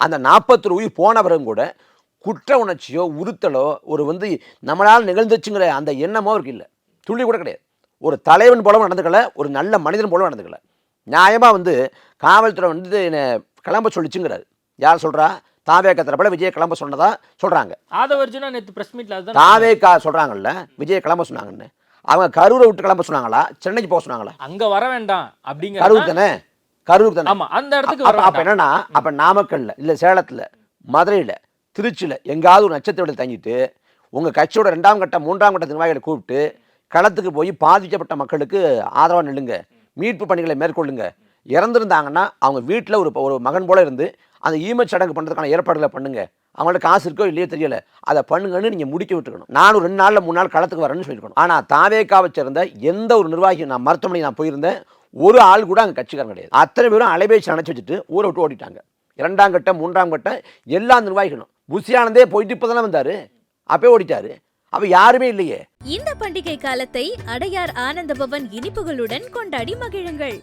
அந்த 40 உயிர் போன பிறகும் கூட குற்ற உணர்ச்சியோ உறுத்தலோ ஒரு நம்மளால் நிகழ்ந்துச்சுங்கிற அந்த எண்ணமோ அவருக்கு இல்லை, துள்ளி கூட கிடையாது. ஒரு தலைவன் போலவும் நடந்துக்கல, ஒரு நல்ல மனிதன் போலவும் நடந்துக்கல. நியாயமாக காவல்துறை என்னை கிளம்ப சொல்லிச்சுங்கிறாரு. யார் சொல்கிறா? தாவேக்கா தரப்பில் விஜய் கிளம்ப சொன்னதா சொல்கிறாங்க. ஆதவர்ஜுனா நேற்று பிரஸ் மீட்ல அதுதான் தாவேக்கா சொல்கிறாங்கல்ல விஜய் கிளம்ப சொன்னாங்கன்னு. அவங்க கரூரை விட்டு கிளம்ப சொன்னாங்களா, சென்னைக்கு போக சொன்னாங்களா? அங்க வர வேண்டாம் அப்படிங்கிற கரூர் தானே, கரூர் தானே. ஆமா, அந்த இடத்துக்கு வர அப்போ என்னன்னா, அப்போ நாமக்கல்ல இல்லை, சேலத்தில், மதுரையில், திருச்சியில் எங்காவது ஒரு நட்சத்திரத்தில் தங்கிட்டு உங்கள் கட்சியோட 2ஆம் கட்ட 3ஆம் கட்ட நிர்வாகிகளை கூப்பிட்டு களத்துக்கு போய் பாதிக்கப்பட்ட மக்களுக்கு ஆதரவாக நில்லுங்க, மீட்பு பணிகளை மேற்கொள்ளுங்க. இறந்துருந்தாங்கன்னா அவங்க வீட்டில் ஒரு மகன் போல இருந்து அந்த ஈமச் சடங்கு பண்ணுறதுக்கான ஏற்பாடுகளை பண்ணுங்க. அவங்கள்ட்ட காசு இருக்கோ இல்லையோ தெரியல, அதை பண்ணுங்கன்னு நீங்கள் முடிக்க விட்டுக்கணும். நானும் 2 நாளில் 3 நாள் களத்துக்கு வரேன்னு சொல்லியிருக்கணும். ஆனால் தாவேக்காவை சேர்ந்த எந்த ஒரு நிர்வாகியும், நான் மருத்துவமனை நான் போயிருந்தேன், ஒரு ஆள் கூட அங்கே கட்சிக்காரன் கிடையாது. அத்தனை பேரும் அலைபேசி அணைச்சி வச்சுட்டு ஊரை விட்டு ஓடிட்டாங்க. 2ஆம் கட்ட 3ஆம் கட்ட எல்லா நிர்வாகிகளும். புஷியானந்தே போயிட்டு இப்போ தானே வந்தார், அப்பே ஓடிட்டாரு. அப்ப யாருமே இல்லையே. இந்த பண்டிகை காலத்தை அடையார் ஆனந்த பவன் இனிப்புகளுடன் கொண்டாடி மகிழுங்கள்.